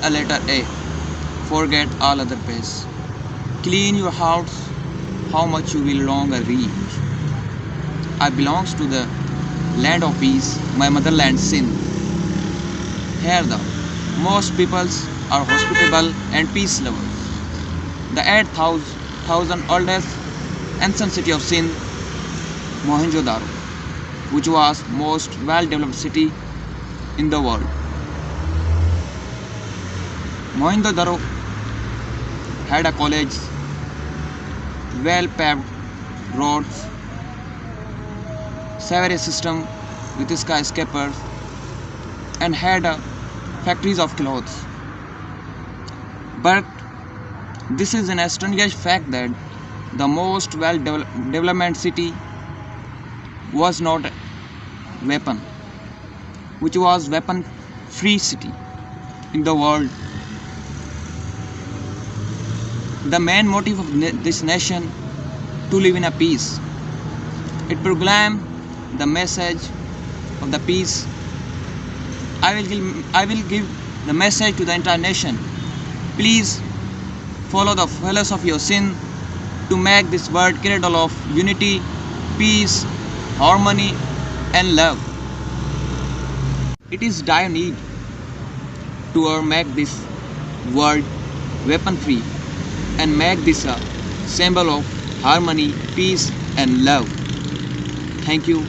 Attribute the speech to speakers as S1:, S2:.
S1: a letter A. Forget all other pace. Clean your hearts, how much you will longer reach. I belongs to the land of peace, my motherland Sindh. Here the most peoples are hospitable and peace lovers. The 8,000 oldest ancient city of Sindh, Mohenjo-daro, which was most well-developed city in the world. Mohenjo-daro had a college, well-paved roads, sewerage system with skyscrapers, and had factories of clothes. But this is an astonishing fact that the most well-developed city was not a weapon, which was weapon-free city in the world. The main motive of this nation to live in a peace. It proclaimed the message of the peace. I will give the message to the entire nation. Please follow the philosophy of Sindh to make this world cradle of unity, peace, harmony, and love. It is dire need to make this world weapon free and make this a symbol of harmony, peace, and love. Thank you.